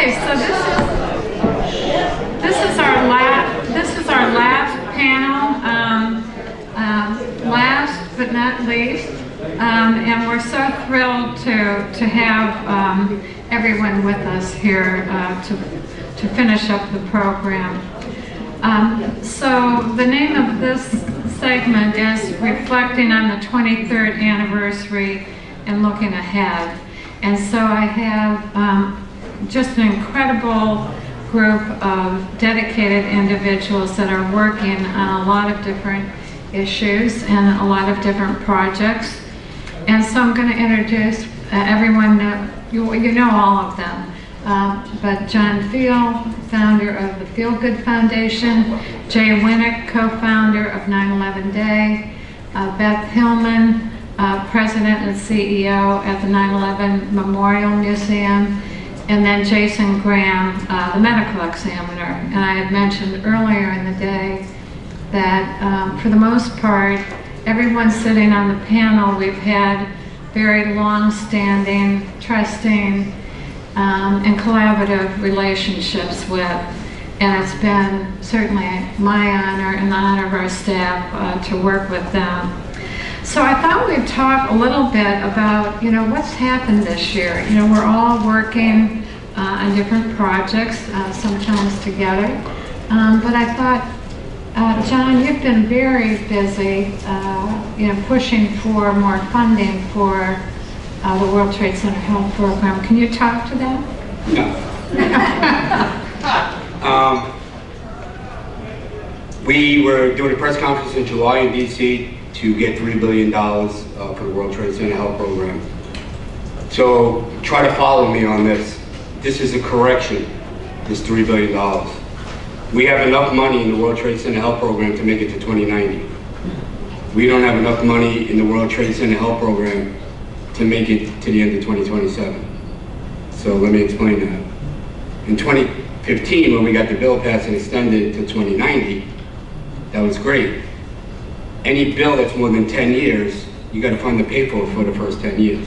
Okay, so this is our last panel. Last but not least, and we're so thrilled to have everyone with us here to finish up the program. So the name of this segment is Reflecting on the 23rd Anniversary and Looking Ahead. And so I have just an incredible group of dedicated individuals that are working on a lot of different issues and a lot of different projects. And so I'm going to introduce everyone. You know all of them. But John Field, founder of the Feel Good Foundation, Jay Winnick, co-founder of 9/11 Day, Beth Hillman, president and CEO at the 9/11 Memorial Museum, and then Jason Graham, the medical examiner. And I had mentioned earlier in the day that for the most part, everyone sitting on the panel, we've had very long-standing, trusting, and collaborative relationships with. And it's been certainly my honor and the honor of our staff to work with them. So I thought we'd talk a little bit about, what's happened this year. We're all working on different projects, sometimes together. But I thought, John, you've been very busy, pushing for more funding for the World Trade Center Health Program. Can you talk to that? No. We were doing a press conference in July in DC to get $3 billion for the World Trade Center Health Program. So try to follow me on this. This is a correction, this $3 billion. We have enough money in the World Trade Center Health Program to make it to 2090. We don't have enough money in the World Trade Center Health Program to make it to the end of 2027. So let me explain that. In 2015, when we got the bill passed and extended to 2090, that was great. Any bill that's more than 10 years, you got to fund the pay for the first 10 years.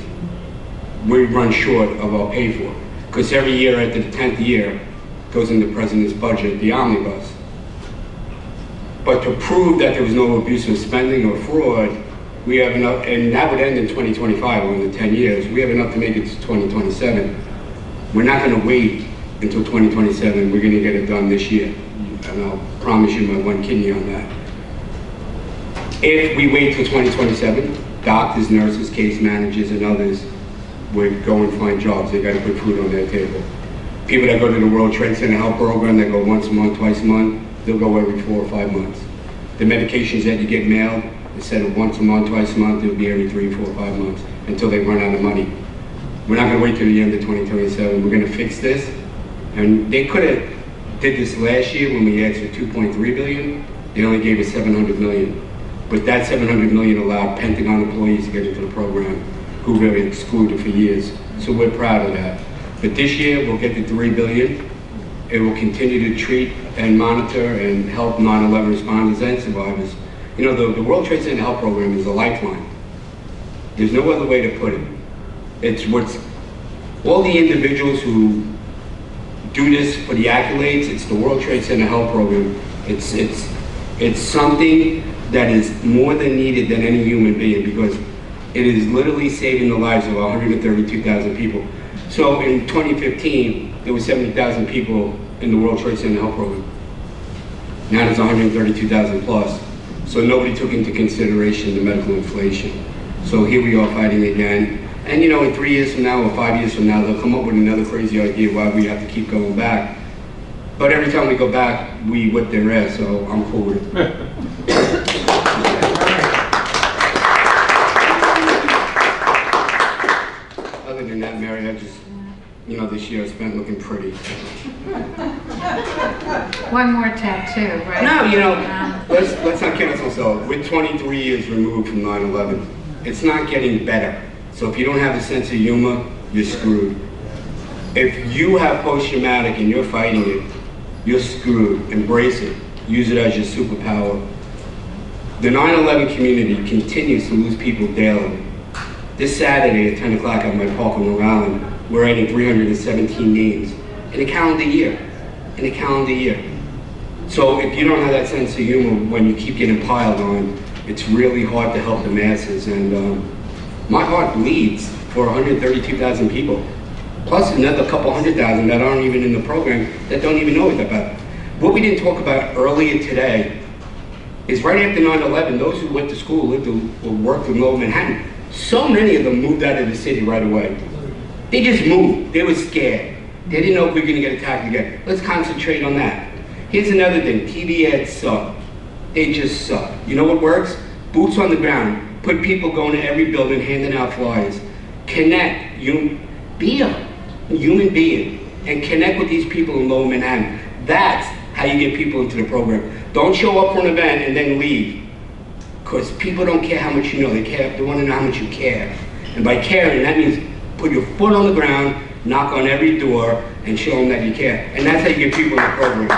We run short of our pay for, because every year after the 10th year goes in the president's budget, the omnibus. But to prove that there was no abusive spending or fraud, we have enough, and that would end in 2025, or in the 10 years. We have enough to make it to 2027. We're not going to wait until 2027. We're going to get it done this year. And I'll promise you my one kidney on that. If we wait till 2027, doctors, nurses, case managers, and others would go and find jobs. They got to put food on their table. People that go to the World Trade Center Health Program, that go once a month, twice a month, they'll go every 4 or 5 months. The medications that you get mailed, instead of once a month, twice a month, it'll be every 3, 4, 5 months until they run out of money. We're not going to wait till the end of 2027. We're going to fix this. And they could have did this last year when we asked for $2.3 billion. They only gave us $700 million. But that $700 million allowed Pentagon employees to get into the program who were excluded for years. So we're proud of that. But this year, we'll get the $3 billion. It will continue to treat and monitor and help 9/11 responders and survivors. The World Trade Center Health Program is a lifeline. There's no other way to put it. It's what's all the individuals who do this for the accolades. It's the World Trade Center Health Program. It's something that is more than needed than any human being, because it is literally saving the lives of 132,000 people. So in 2015, there were 70,000 people in the World Trade Center Health Program. Now there's 132,000 plus. So nobody took into consideration the medical inflation. So here we are fighting again. And in 3 years from now or 5 years from now, they'll come up with another crazy idea why we have to keep going back. But every time we go back, we whip their ass, so I'm cool with it. Other than that, Mary, I just, this year I spent looking pretty. One more tattoo, right? No, let's not kid ourselves. We're 23 years removed from 9/11. It's not getting better. So if you don't have a sense of humor, you're screwed. If you have post-traumatic and you're fighting it, you're screwed. Embrace it. Use it as your superpower. The 9/11 community continues to lose people daily. This Saturday at 10 o'clock at my park on Long Island, we're adding 317 names in a calendar year. In a calendar year. So if you don't have that sense of humor when you keep getting piled on, it's really hard to help the masses. And my heart bleeds for 132,000 people, plus another couple 100,000 that aren't even in the program, that don't even know it about. What we didn't talk about earlier today is right after 9/11, those who went to school, lived or worked in Lower Manhattan, so many of them moved out of the city right away. They just moved. They were scared. They didn't know if we were going to get attacked again. Let's concentrate on that. Here's another thing. TV ads suck. They just suck. You know what works? Boots on the ground. Put people going to every building, handing out flyers. Connect. Be a human being and connect with these people in Lower Manhattan. That's how you get people into the program. Don't show up for an event and then leave. Because people don't care how much you know. They want to know how much you care. And by caring, that means put your foot on the ground, knock on every door, and show them that you care. And that's how you get people in the program.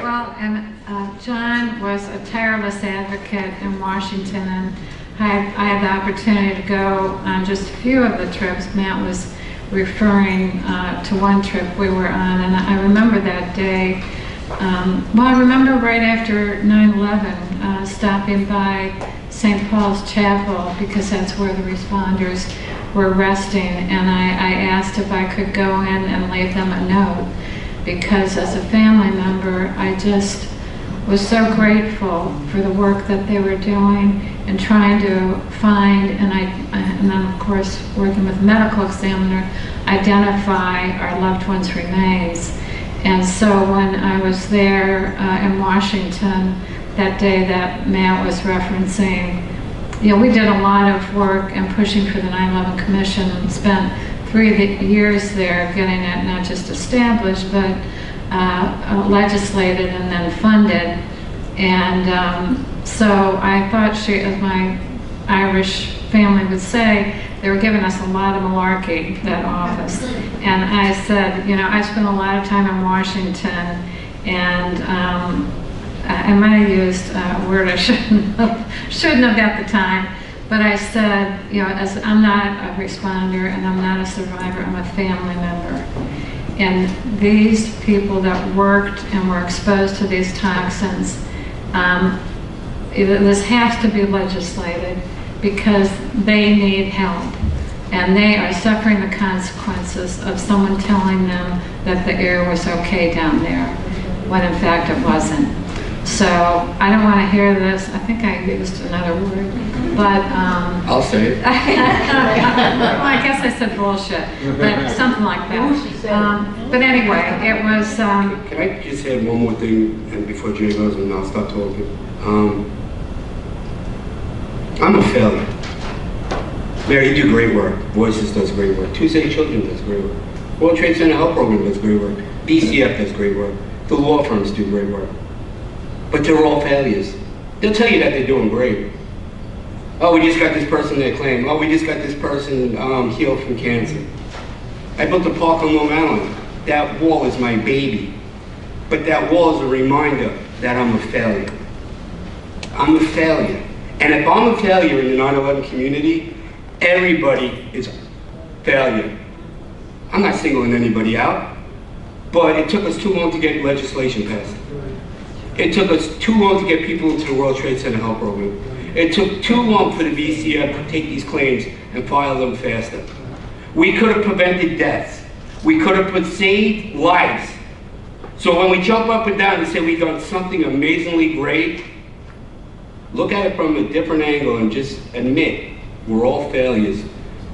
Well, and John was a tireless advocate in Washington, and I had the opportunity to go on just a few of the trips. Matt was referring to one trip we were on, and I remember that day. Well, I remember right after 9/11 stopping by St. Paul's Chapel, because that's where the responders were resting, and I asked if I could go in and leave them a note, because as a family member, I just was so grateful for the work that they were doing and trying to find, and then of course working with a medical examiner, identify our loved ones' remains. And so when I was there in Washington that day that Matt was referencing, we did a lot of work and pushing for the 9/11 Commission, and spent 3 years there getting it not just established, but legislated and then funded. And so I thought as my Irish family would say, they were giving us a lot of malarkey, that office. And I said, I spent a lot of time in Washington, and I might have used a word I shouldn't have at the time, but I said, as I'm not a responder and I'm not a survivor, I'm a family member. And these people that worked and were exposed to these toxins, this has to be legislated, because they need help. And they are suffering the consequences of someone telling them that the air was okay down there, when in fact it wasn't. So I don't want to hear this. I think I used another word, but I'll say it. well, I guess I said bullshit, but something like that. But anyway, it was. Can I just add one more thing, and before Jay goes, and I'll stop talking. I'm a failure. Mary, you do great work. Voices does great work. Tuesday Children does great work. World Trade Center Health Program does great work. BCF does great work. The law firms do great work. But they're all failures. They'll tell you that they're doing great. Oh, we just got this person that claim. Oh, we just got this person healed from cancer. I built a park on Long Island. That wall is my baby. But that wall is a reminder that I'm a failure. I'm a failure. And if I'm a failure in the 9/11 community, everybody is failure. I'm not singling anybody out, but it took us too long to get legislation passed. It took us too long to get people into the World Trade Center Health Program. It took too long for the VCF to take these claims and file them faster. We could have prevented deaths. We could have saved lives. So when we jump up and down and say we've done something amazingly great, look at it from a different angle and just admit we're all failures,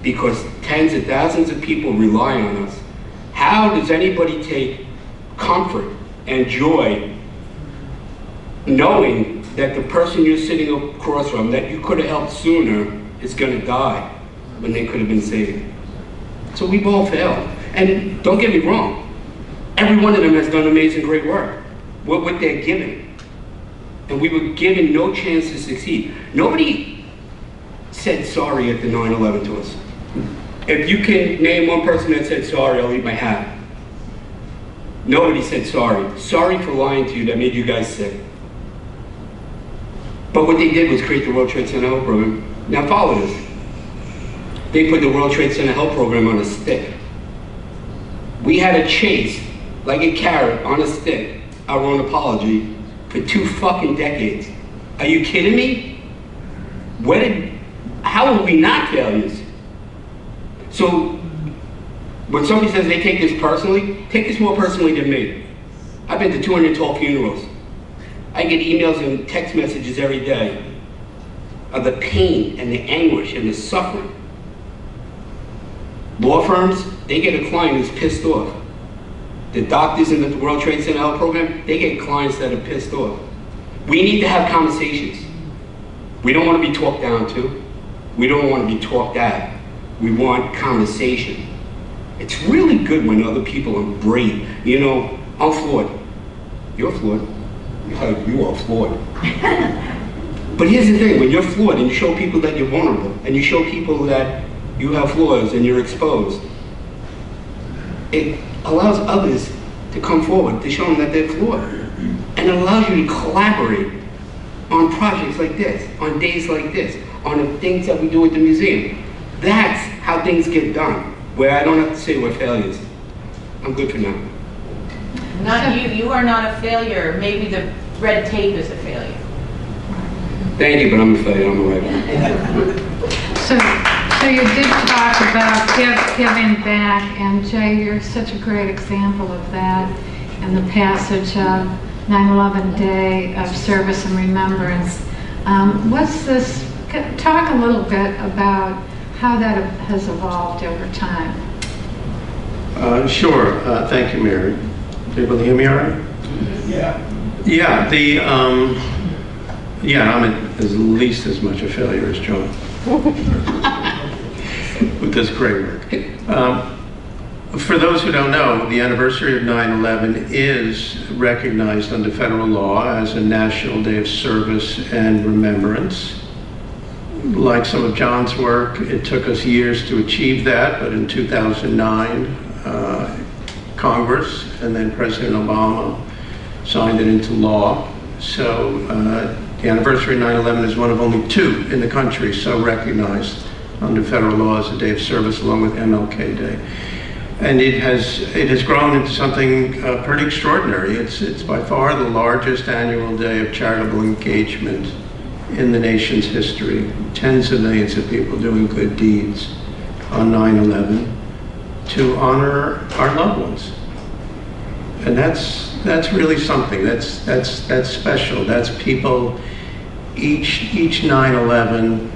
because tens of thousands of people rely on us. How does anybody take comfort and joy knowing that the person you're sitting across from, that you could have helped sooner, is going to die when they could have been saved? So we've all failed. And don't get me wrong, every one of them has done amazing, great work. What they're given. And we were given no chance to succeed. Nobody said sorry at the 9/11 to us. If you can name one person that said sorry, I'll eat my hat. Nobody said sorry. Sorry for lying to you that made you guys sick. But what they did was create the World Trade Center Health Program. Now follow this. They put the World Trade Center Help Program on a stick. We had to chase, like a carrot on a stick, our own apology for 2 fucking decades. Are you kidding me? How are we not failures? So, when somebody says they take this personally, take this more personally than me. I've been to 212 funerals. I get emails and text messages every day of the pain and the anguish and the suffering. Law firms, they get a client who's pissed off. The doctors in the World Trade Center Health Program, they get clients that are pissed off. We need to have conversations. We don't want to be talked down to. We don't want to be talked at. We want conversation. It's really good when other people are brave. You know, I'm flawed. You're flawed. You are flawed. But here's the thing, when you're flawed and you show people that you're vulnerable, and you show people that you have flaws and you're exposed, it allows others to come forward to show them that they're flawed. And it allows you to collaborate on projects like this, on days like this, on the things that we do at the museum. That's how things get done, where I don't have to say we're failures. I'm good for now. Not you. You are not a failure. Maybe the red tape is a failure. Thank you, but I'm a failure. I'm a right. So you did talk about giving back, and Jay, you're such a great example of that, and the passage of 9/11 Day of Service and Remembrance. What's this? Talk a little bit about how that has evolved over time. Sure. Thank you, Mary. You able to hear me all right? Yeah. Yeah. I'm at least as much a failure as John with this great work. For those who don't know, the anniversary of 9/11 is recognized under federal law as a National Day of Service and Remembrance. Like some of John's work, it took us years to achieve that, but in 2009, Congress and then President Obama signed it into law. So the anniversary of 9/11 is one of only 2 in the country so recognized under federal law as a day of service, along with MLK Day. And it has grown into something pretty extraordinary. It's by far the largest annual day of charitable engagement in the nation's history. Tens of millions of people doing good deeds on 9/11 to honor our loved ones. And that's really something. That's special. That's people each 9/11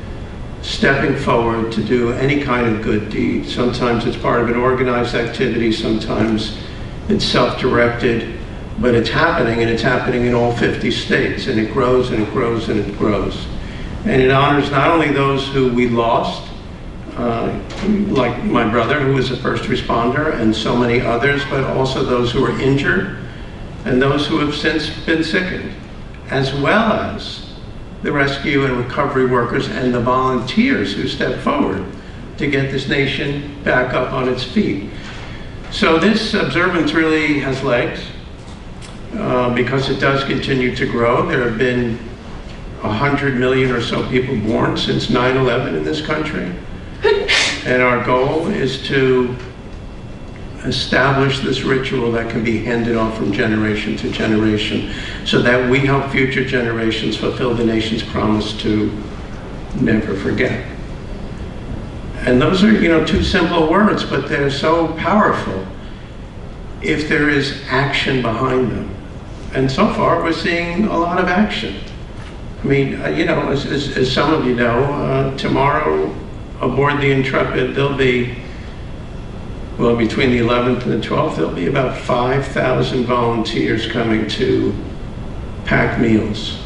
stepping forward to do any kind of good deed. Sometimes it's part of an organized activity, sometimes it's self-directed, but it's happening, and it's happening in all 50 states, and it grows and it grows and it grows. And it honors not only those who we lost, like my brother who was a first responder and so many others, but also those who are injured and those who have since been sickened, as well as the rescue and recovery workers and the volunteers who step forward to get this nation back up on its feet. So this observance really has legs because it does continue to grow. There have been 100 million or so people born since 9/11 in this country. And our goal is to establish this ritual that can be handed on from generation to generation so that we help future generations fulfill the nation's promise to never forget. And those are, 2 simple words, but they're so powerful if there is action behind them. And so far, we're seeing a lot of action. I mean, as some of you know, tomorrow aboard the Intrepid, there'll be, well, between the 11th and the 12th, there'll be about 5,000 volunteers coming to pack meals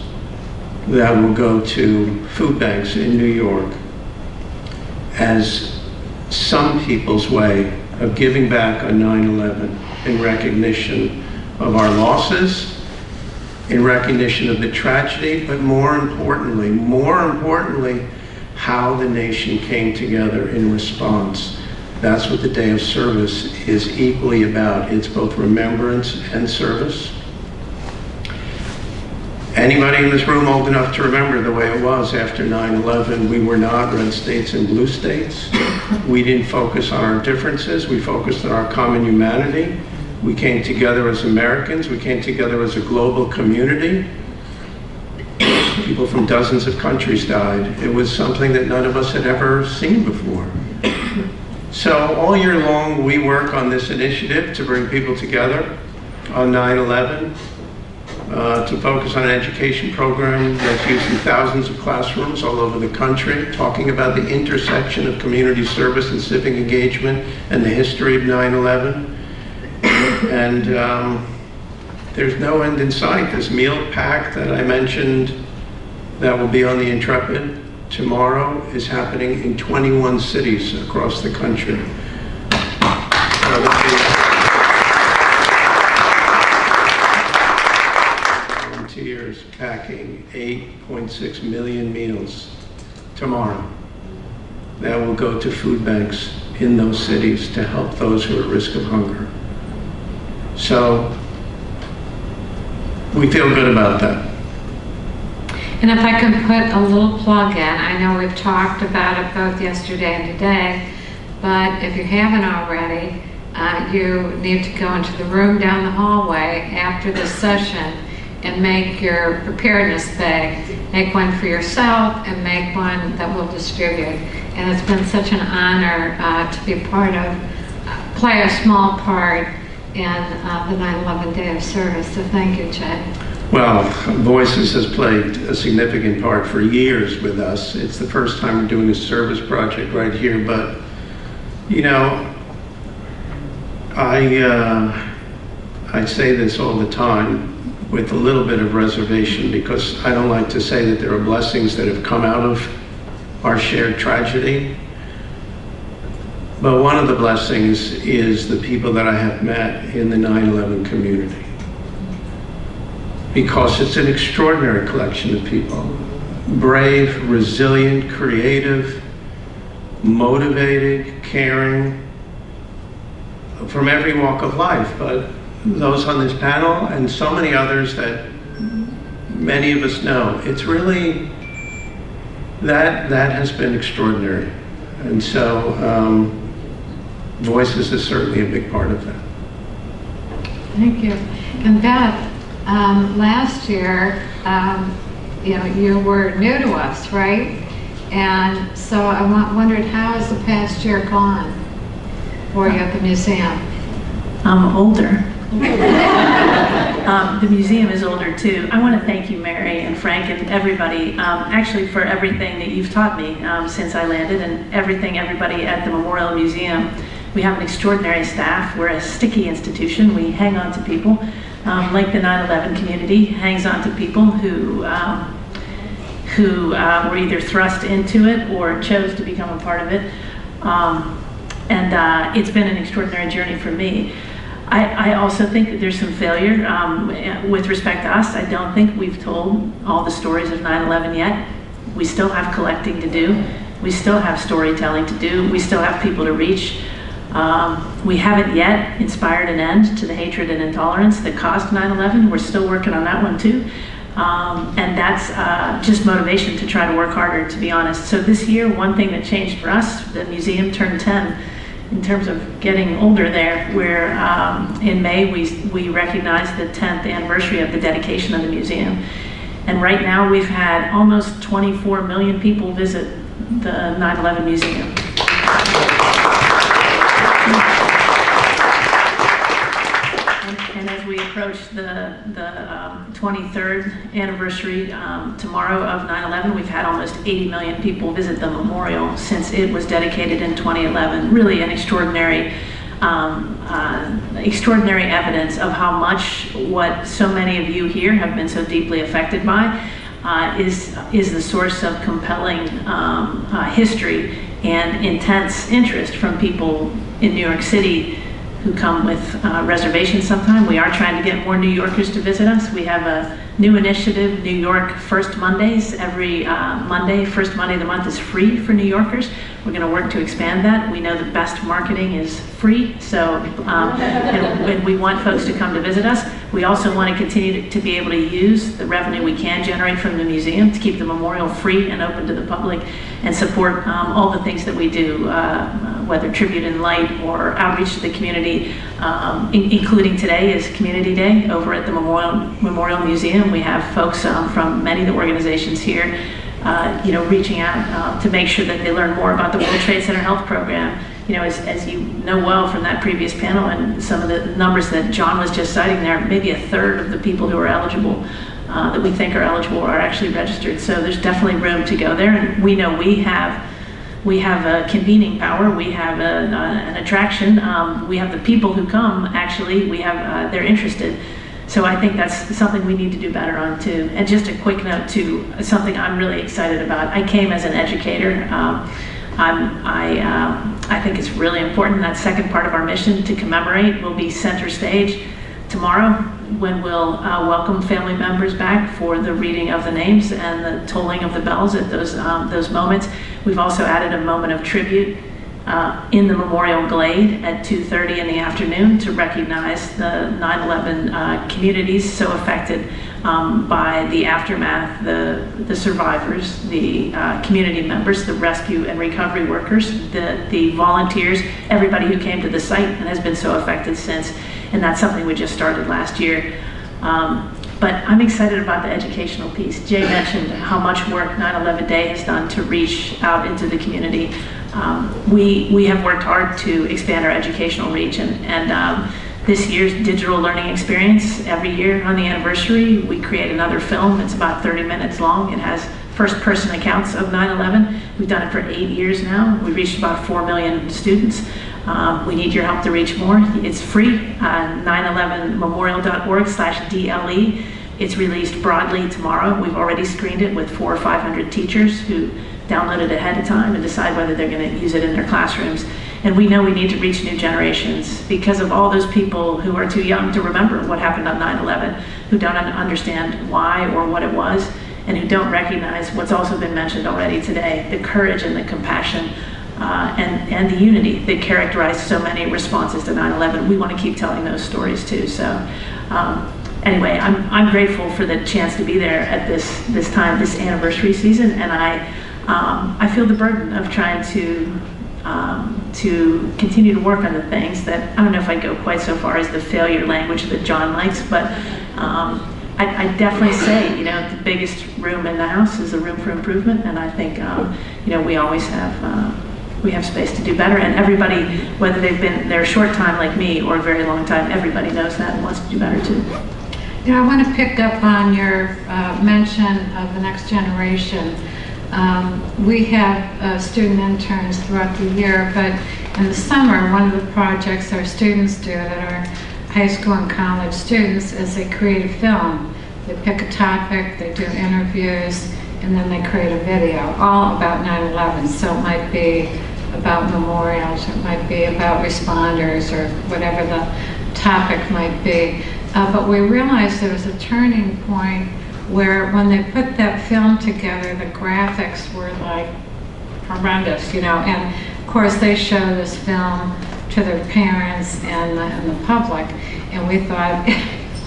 that will go to food banks in New York as some people's way of giving back on 9/11 in recognition of our losses, in recognition of the tragedy, but more importantly, how the nation came together in response. That's what the Day of Service is equally about. It's both remembrance and service. Anybody in this room old enough to remember the way it was after 9/11? We were not red states and blue states. We didn't focus on our differences. We focused on our common humanity. We came together as Americans. We came together as a global community. People from dozens of countries died. It was something that none of us had ever seen before. So all year long, we work on this initiative to bring people together on 9/11. To focus on an education program that's used in thousands of classrooms all over the country, talking about the intersection of community service and civic engagement and the history of 9/11. And there's no end in sight. This meal pack that I mentioned that will be on the Intrepid tomorrow is happening in 21 cities across the country. Volunteers packing 8.6 million meals tomorrow that will go to food banks in those cities to help those who are at risk of hunger. So we feel good about that. And if I can put a little plug in, I know we've talked about it both yesterday and today, but if you haven't already, you need to go into the room down the hallway after this session and make your preparedness bag. Make one for yourself and make one that we'll distribute. And it's been such an honor to be part of, play a small part in the 9/11 Day of Service. So thank you, Jed. Well, Voices has played a significant part for years with us. It's the first time we're doing a service project right here, but you know, I say this all the time with a little bit of reservation, because I don't like to say that there are blessings that have come out of our shared tragedy. But one of the blessings is the people that I have met in the 9/11 community. Because it's an extraordinary collection of people. Brave, resilient, creative, motivated, caring, from every walk of life. But those on this panel and so many others that many of us know, it's really, that has been extraordinary. And so Voices is certainly a big part of that. Thank you. And Beth, last year, you were new to us, right? And so I wondered, how has the past year gone for you at the museum? I'm older. The museum is older too. I want to thank you, Mary and Frank and everybody, actually for everything that you've taught me since I landed, and everybody at the Memorial Museum. We have an extraordinary staff. We're a sticky institution. We hang on to people, like the 9/11 community hangs on to people who were either thrust into it or chose to become a part of it. And it's been an extraordinary journey for me. I also think that there's some failure with respect to us. I don't think we've told all the stories of 9/11 yet. We still have collecting to do. We still have storytelling to do. We still have people to reach. We haven't yet inspired an end to the hatred and intolerance that caused 9/11. We're still working on that one too. And that's just motivation to try to work harder, to be honest. So this year, one thing that changed for us, the museum turned 10 in terms of getting older there, where in May we recognized the 10th anniversary of the dedication of the museum. And right now we've had almost 24 million people visit the 9/11 museum. And as we approach the 23rd anniversary tomorrow of 9/11, we've had almost 80 million people visit the memorial since it was dedicated in 2011. Really an extraordinary evidence of how much what so many of you here have been so deeply affected by is the source of compelling history and intense interest from people in New York City who come with reservations sometime. We are trying to get more New Yorkers to visit us. We have a new initiative, New York First Mondays. Every Monday, first Monday of the month is free for New Yorkers. We're going to work to expand that. We know the best marketing is free, so and we want folks to come to visit us. We also want to continue to be able to use the revenue we can generate from the museum to keep the memorial free and open to the public and support all the things that we do, whether Tribute in Light or outreach to the community, including today is Community Day over at the Memorial Museum. We have folks from many of the organizations here reaching out to make sure that they learn more about the World Trade Center Health Program. As you know well from that previous panel and some of the numbers that John was just citing there, maybe a third of the people who are eligible, that we think are eligible, are actually registered. So there's definitely room to go there. And we know we have a convening power, we have an attraction, we have the people who come, actually, they're interested. So I think that's something we need to do better on too. And just a quick note too, something I'm really excited about. I came as an educator. I think it's really important. That second part of our mission to commemorate will be center stage tomorrow, when we'll welcome family members back for the reading of the names and the tolling of the bells at those moments. We've also added a moment of tribute in the Memorial Glade at 2:30 in the afternoon to recognize the 9/11 communities so affected by the aftermath, the survivors, the community members, the rescue and recovery workers, the volunteers, everybody who came to the site and has been so affected since. And that's something we just started last year. But I'm excited about the educational piece. Jay mentioned how much work 9/11 Day has done to reach out into the community. We have worked hard to expand our educational reach, and this year's digital learning experience, every year on the anniversary, we create another film. It's about 30 minutes long. It has first-person accounts of 9/11. We've done it for 8 years now. We've reached about 4 million students. We need your help to reach more. It's free, 911memorial.org/DLE. It's released broadly tomorrow. We've already screened it with 400 or 500 teachers who download it ahead of time and decide whether they're going to use it in their classrooms. And we know we need to reach new generations because of all those people who are too young to remember what happened on 9/11, who don't understand why or what it was, and who don't recognize what's also been mentioned already today, the courage and the compassion and the unity that characterized so many responses to 9/11. We want to keep telling those stories too. So anyway, I'm grateful for the chance to be there at this time, this anniversary season, and I feel the burden of trying to continue to work on the things that, I don't know if I'd go quite so far as the failure language that John likes, but I definitely say, the biggest room in the house is the room for improvement, and I think, we always we have space to do better, and everybody, whether they've been there a short time like me or a very long time, everybody knows that and wants to do better too. I want to pick up on your mention of the next generation. We have student interns throughout the year, but in the summer, one of the projects our students do that are high school and college students is they create a film. They pick a topic, they do interviews, and then they create a video, all about 9/11. So it might be about memorials, it might be about responders, or whatever the topic might be. But we realized there was a turning point where when they put that film together, the graphics were like horrendous, and of course they show this film to their parents and the public, and we thought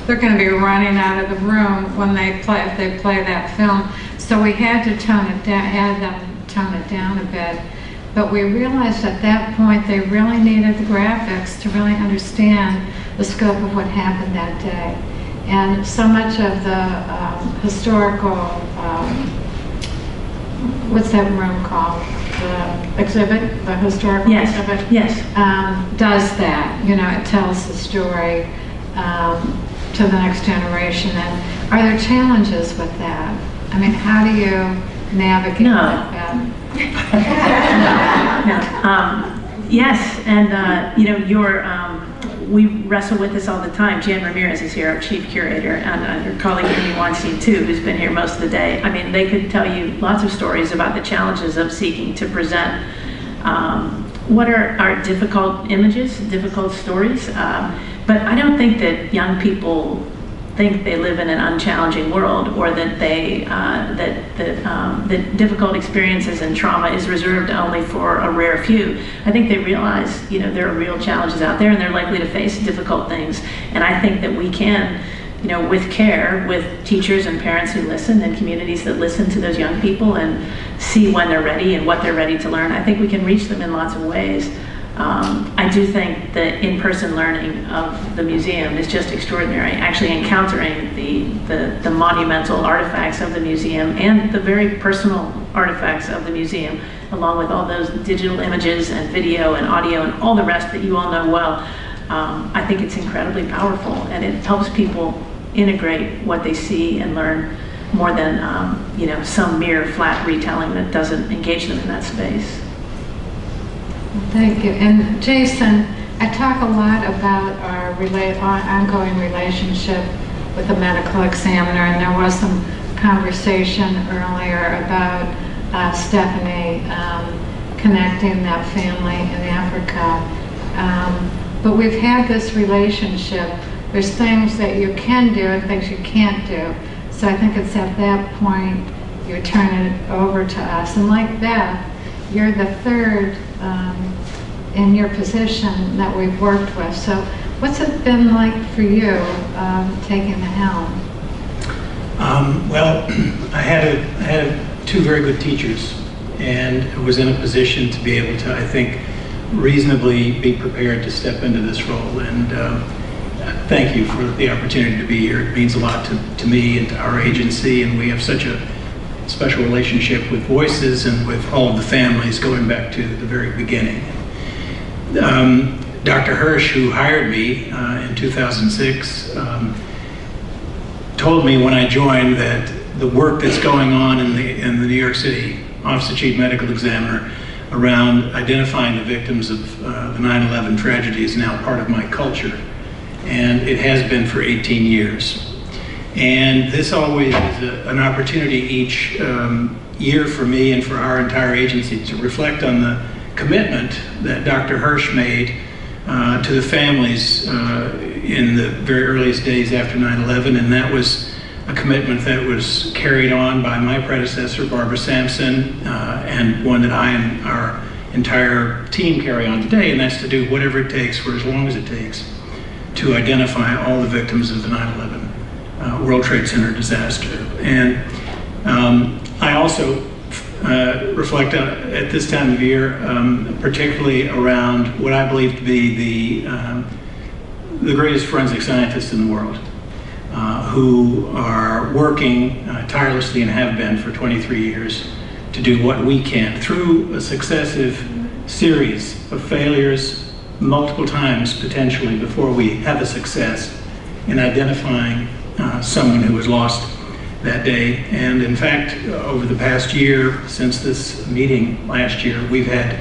they're going to be running out of the room when if they play that film. So we had to tone it down a bit. But we realized at that point they really needed the graphics to really understand the scope of what happened that day. And so much of the historical, what's that room called? The exhibit, the historical exhibit? Yes. Does that, it tells the story to the next generation. And are there challenges with that? I mean, how do you navigate that? No. Yes, and we wrestle with this all the time. Jan Ramirez is here, our chief curator, and her colleague Amy Weinstein too, who's been here most of the day. I mean, they could tell you lots of stories about the challenges of seeking to present what are difficult images, difficult stories. But I don't think that young people think they live in an unchallenging world, or that that difficult experiences and trauma is reserved only for a rare few. I think they realize, there are real challenges out there, and they're likely to face difficult things. And I think that we can, with care, with teachers and parents who listen, and communities that listen to those young people and see when they're ready and what they're ready to learn, I think we can reach them in lots of ways. I do think that in-person learning of the museum is just extraordinary. Actually encountering the monumental artifacts of the museum and the very personal artifacts of the museum, along with all those digital images and video and audio and all the rest that you all know well, I think it's incredibly powerful, and it helps people integrate what they see and learn more than some mere flat retelling that doesn't engage them in that space. Thank you. And Jason, I talk a lot about our ongoing relationship with the medical examiner, and there was some conversation earlier about Stephanie connecting that family in Africa. But we've had this relationship. There's things that you can do and things you can't do. So I think it's at that point you turn it over to us. And like Beth, you're the third in your position that we've worked with. So what's it been like for you taking the helm? Well, I had two very good teachers, and was in a position to be able to, I think, reasonably be prepared to step into this role. And thank you for the opportunity to be here. It means a lot to me and to our agency, and we have such a special relationship with Voices and with all of the families going back to the very beginning. Dr. Hirsch, who hired me in 2006, told me when I joined that the work that's going on in the New York City Office of Chief Medical Examiner around identifying the victims of the 9/11 tragedy is now part of my culture, and it has been for 18 years. And this always is an opportunity each year for me and for our entire agency to reflect on the commitment that Dr. Hirsch made to the families in the very earliest days after 9/11, and that was a commitment that was carried on by my predecessor, Barbara Sampson, and one that I and our entire team carry on today, and that's to do whatever it takes for as long as it takes to identify all the victims of the 9/11 World Trade Center disaster. And I also reflect at this time of year, particularly around what I believe to be the greatest forensic scientists in the world, who are working tirelessly and have been for 23 years to do what we can through a successive series of failures, multiple times potentially before we have a success in identifying someone who was lost that day. And in fact, over the past year, since this meeting last year, we've had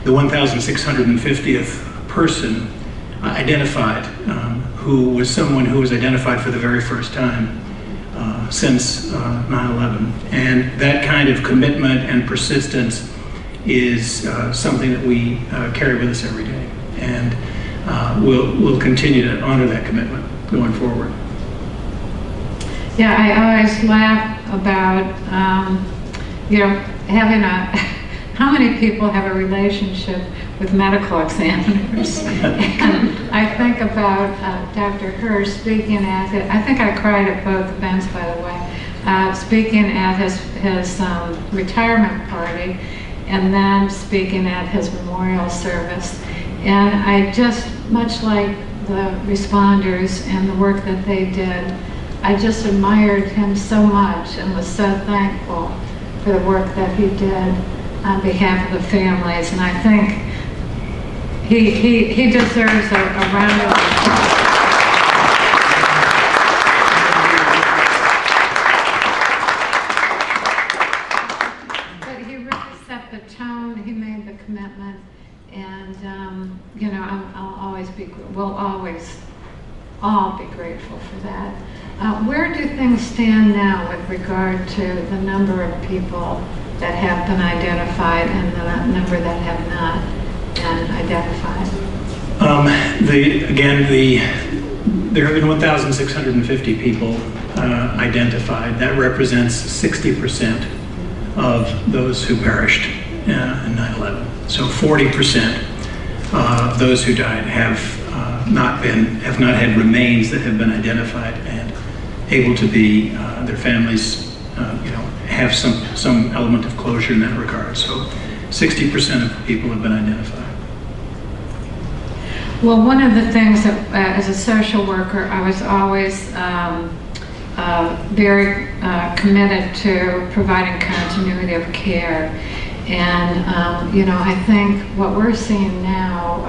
the 1,650th person identified, who was someone who was identified for the very first time since 9/11. And that kind of commitment and persistence is something that we carry with us every day. And we'll continue to honor that commitment going forward. Yeah, I always laugh about, having how many people have a relationship with medical examiners. And I think about Dr. Hirsch speaking at it. I think I cried at both events, by the way, speaking at his retirement party, and then speaking at his memorial service. And I just, much like the responders and the work that they did, I just admired him so much and was so thankful for the work that he did on behalf of the families. And I think he deserves a round of applause. But he really set the tone, he made the commitment, and I'll always we'll always all be grateful for that. Where do things stand now with regard to the number of people that have been identified and the number that have not been identified? There have been 1,650 people identified. That represents 60% of those who perished in 9/11. So 40% of those who died have not had remains that have been identified and able to be, their families, have some element of closure in that regard. So 60% of people have been identified. Well, one of the things that, as a social worker, I was always very committed to providing continuity of care. And, I think what we're seeing now,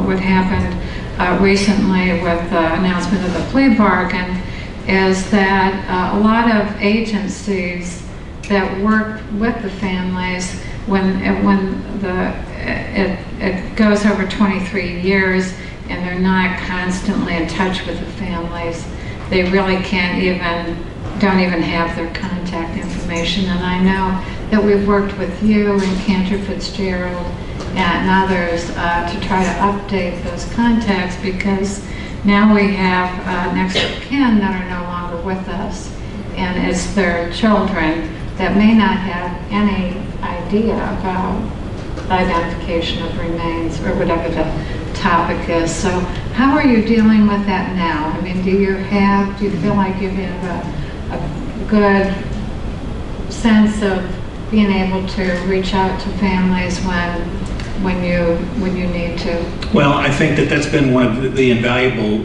what happened recently with the announcement of the plea bargain, is that a lot of agencies that work with the families, when it goes over 23 years and they're not constantly in touch with the families, they really don't even have their contact information. And I know that we've worked with you and Cantor Fitzgerald and others to try to update those contacts, because now we have next of kin that are no longer with us, and it's their children that may not have any idea about identification of remains or whatever the topic is. So how are you dealing with that now? I mean, do you feel like you have a good sense of being able to reach out to families when you need to? Well, I think that's been one of the invaluable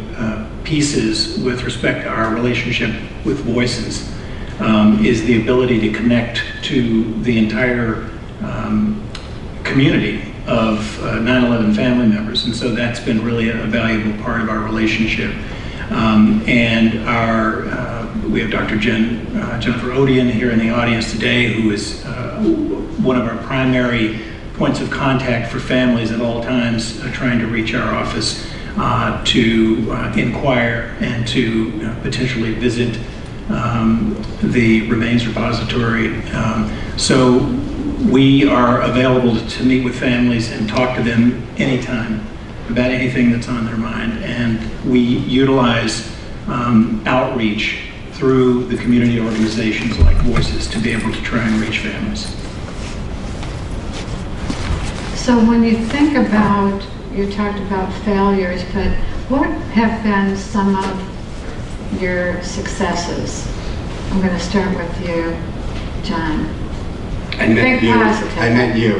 pieces with respect to our relationship with Voices, is the ability to connect to the entire community of 9/11 family members, and so that's been really a valuable part of our relationship. And we have Dr. Jennifer Odian here in the audience today, who is one of our primary points of contact for families at all times, trying to reach our office to inquire and to potentially visit the remains repository. So we are available to meet with families and talk to them anytime about anything that's on their mind. And we utilize outreach through the community organizations like Voices to be able to try and reach families. So when you think about, you talked about failures, but what have been some of your successes? I'm going to start with you, John. I met you.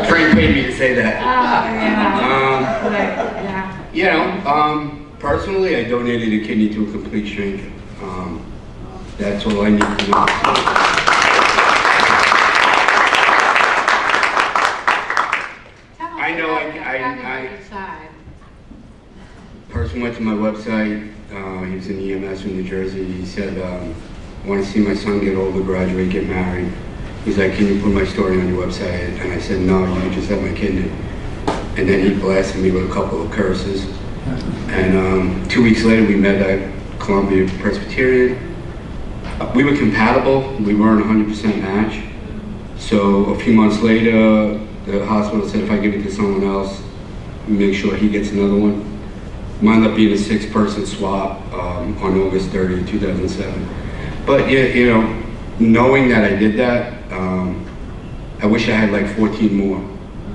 Frank paid me to say that. Oh, yeah. Personally, I donated a kidney to a complete stranger. That's all I need to do. I know person went to my website. He was in EMS from New Jersey. He said, I want to see my son get older, graduate, get married. He's like, can you put my story on your website? And I said, no, you just have my kidney. And then he blasted me with a couple of curses. And 2 weeks later, we met at Columbia Presbyterian. We were compatible. We weren't 100% match. So a few months later, the hospital said if I give it to someone else, make sure he gets another one. Wound up being a 6-person swap on August 30, 2007. But knowing that I did that, I wish I had like 14 more,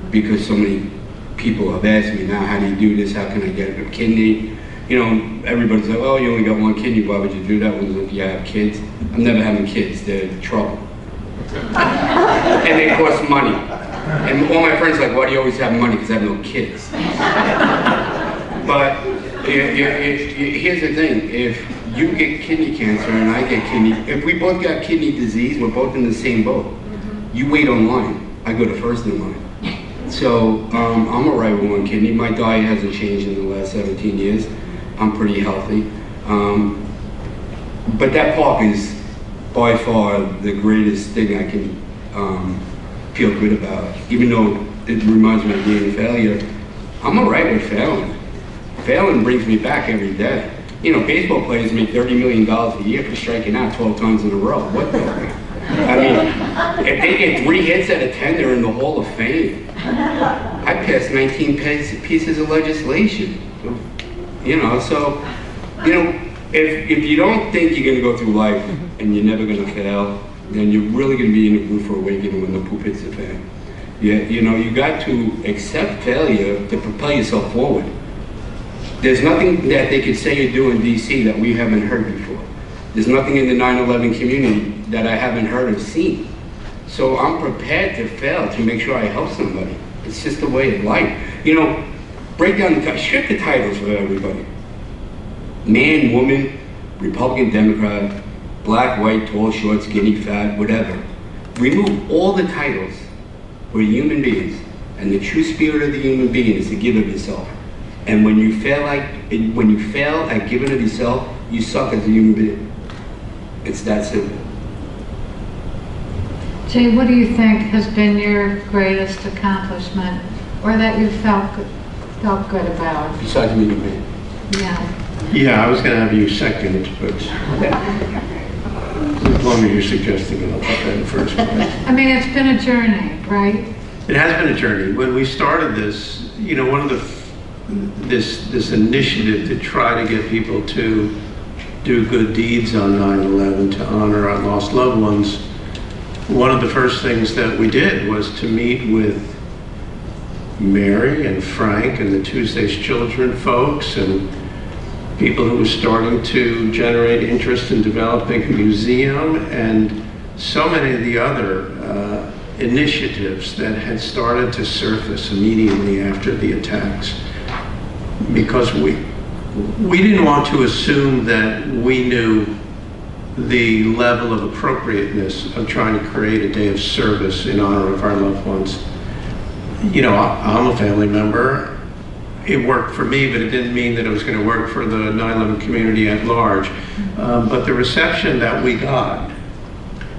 because so many people have asked me now, how do you do this? How can I get a kidney? Everybody's like, oh, you only got one kidney. Why would you do that when you have kids? I'm never having kids. They're trouble. And they cost money. And all my friends are like, why do you always have money? Because I have no kids. But here's the thing. If you get kidney cancer and I get if we both got kidney disease, we're both in the same boat. You wait online. I go to first in line. So I'm all right with one kidney. My diet hasn't changed in the last 17 years. I'm pretty healthy. But that park is by far the greatest thing I can feel good about. Even though it reminds me of being a failure, I'm all right with failing. Failing brings me back every day. Baseball players make $30 million a year for striking out 12 times in a row. What the heck? I mean, if they get 3 hits out of 10, they're in the Hall of Fame. I passed 19 pieces of legislation. You know, so, you know, if you don't think you're gonna go through life and you're never gonna fail, then you're really gonna be in the mood for awakening when the poop hits the fan. You know, you got to accept failure to propel yourself forward. There's nothing that they could say or do in DC that we haven't heard before. There's nothing in the 9/11 community that I haven't heard or seen. So I'm prepared to fail to make sure I help somebody. It's just the way of life. You know, break down strip the titles for everybody. Man, woman, Republican, Democrat, black, white, tall, short, skinny, fat, whatever. Remove all the titles. We're human beings, and the true spirit of the human being is to give of yourself. And when you fail at giving of yourself, you suck as a human being. It's that simple. Jay, what do you think has been your greatest accomplishment, or that you felt good about? Besides meeting me. Yeah. Yeah, I was going to have you second, but as long as you're suggesting it, I'll put that in first. I mean, it's been a journey, right? It has been a journey. When we started this, you know, one of this initiative to try to get people to do good deeds on 9/11, to honor our lost loved ones, one of the first things that we did was to meet with Mary and Frank and the Tuesday's Children folks and people who were starting to generate interest in developing a museum and so many of the other initiatives that had started to surface immediately after the attacks. Because we didn't want to assume that we knew the level of appropriateness of trying to create a day of service in honor of our loved ones. You know, I'm a family member. It worked for me, but it didn't mean that it was going to work for the 9/11 community at large. But the reception that we got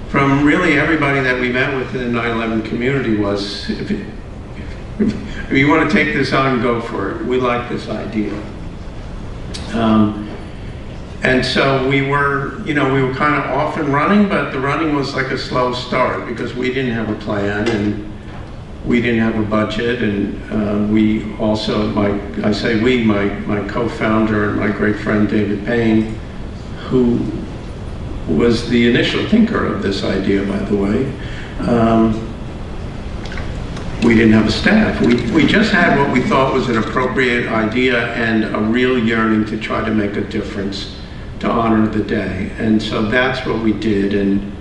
from really everybody that we met with in the 9/11 community was, if you want to take this on, go for it. We like this idea. And so we were kind of off and running, but the running was like a slow start because we didn't have a plan and we didn't have a budget. And we also, my co-founder and my great friend David Payne, who was the initial thinker of this idea, by the way, we didn't have a staff. We just had what we thought was an appropriate idea and a real yearning to try to make a difference, to honor the day. And so that's what we did. And,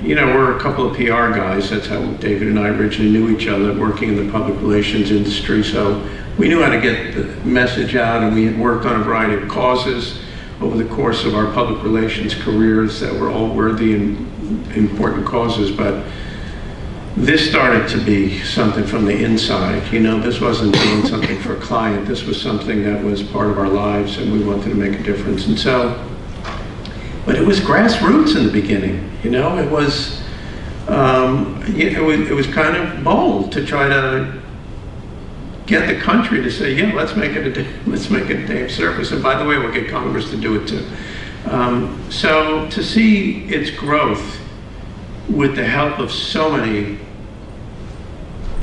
you know, we're a couple of PR guys. That's how David and I originally knew each other, working in the public relations industry. So we knew how to get the message out, and we had worked on a variety of causes over the course of our public relations careers that were all worthy and important causes. But this started to be something from the inside. You know, this wasn't doing something for a client. This was something that was part of our lives, and we wanted to make a difference. And so, but it was grassroots in the beginning. You know, it was kind of bold to try to get the country to say, yeah, let's make it a day of service. And by the way, we'll get Congress to do it too. So to see its growth with the help of so many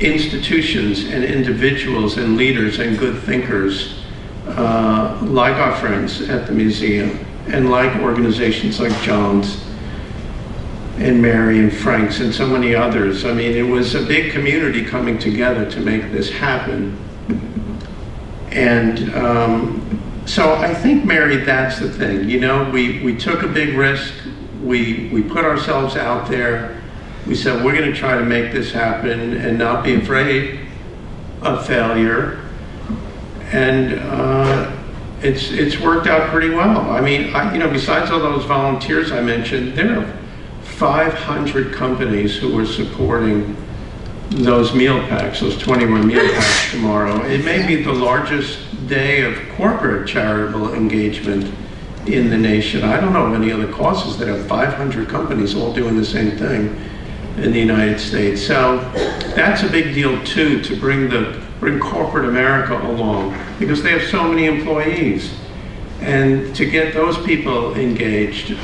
institutions and individuals and leaders and good thinkers, like our friends at the museum and like organizations like John's and Mary and Frank's and so many others. I mean, it was a big community coming together to make this happen. And so I think, Mary, that's the thing. You know, we took a big risk. We put ourselves out there. We said, we're going to try to make this happen and not be afraid of failure. And it's worked out pretty well. I mean, besides all those volunteers I mentioned, there are 500 companies who are supporting those meal packs, those 21 meal packs tomorrow. It may be the largest day of corporate charitable engagement in the nation. I don't know of any other causes that have 500 companies all doing the same thing in the United States. So that's a big deal too, to bring corporate America along, because they have so many employees. And to get those people engaged,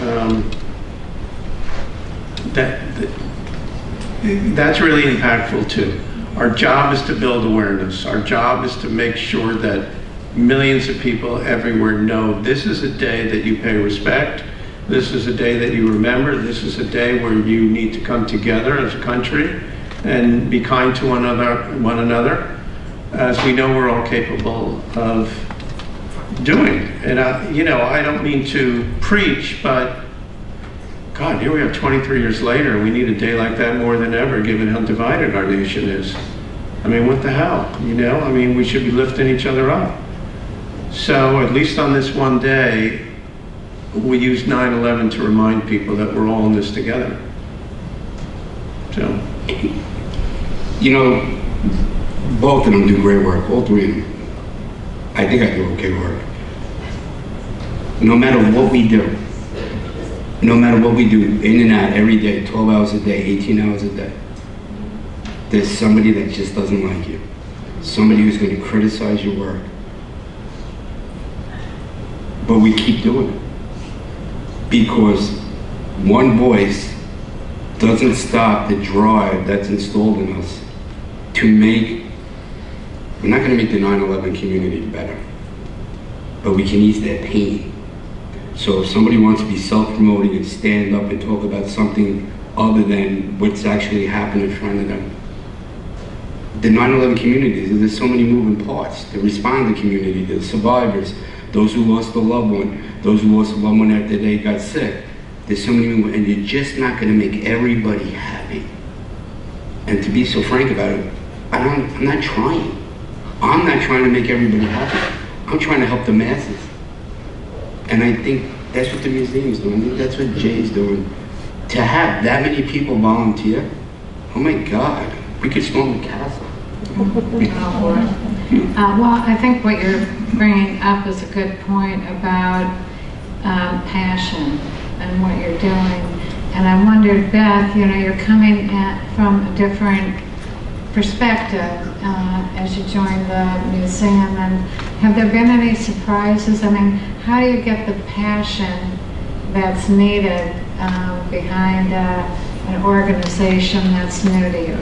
that's really impactful too. Our job is to build awareness. Our job is to make sure that millions of people everywhere know this is a day that you pay respect. This is a day that you remember. This is a day where you need to come together as a country and be kind to one another, as we know we're all capable of doing. And I don't mean to preach, but God, here we are 23 years later, and we need a day like that more than ever, given how divided our nation is. I mean, what the hell, I mean, we should be lifting each other up. So, at least on this one day, we use 9/11 to remind people that we're all in this together. So. Both of them do great work, all three of them. I think I do okay work. No matter what we do, in and out every day, 12 hours a day, 18 hours a day, there's somebody that just doesn't like you. Somebody who's going to criticize your work. But we keep doing it. Because one voice doesn't stop the drive that's installed in us to we're not going to make the 9/11 community better, but we can ease their pain. So if somebody wants to be self-promoting and stand up and talk about something other than what's actually happened in front of them, the 9/11 community, there's so many moving parts. The responder community, the survivors, those who lost a loved one, those who lost a loved one after they got sick. There's so many moving, and you're just not going to make everybody happy. And to be so frank about it, I'm not trying. I'm not trying to make everybody happy. I'm trying to help the masses. And I think that's what the museum's doing. I think that's what Jay's doing. To have that many people volunteer, oh my God, we could storm the castle. Well, I think what you're bringing up is a good point about passion and what you're doing. And I wondered, Beth, you're coming from a different perspective as you joined the museum, and have there been any surprises? I mean, how do you get the passion that's needed behind an organization that's new to you?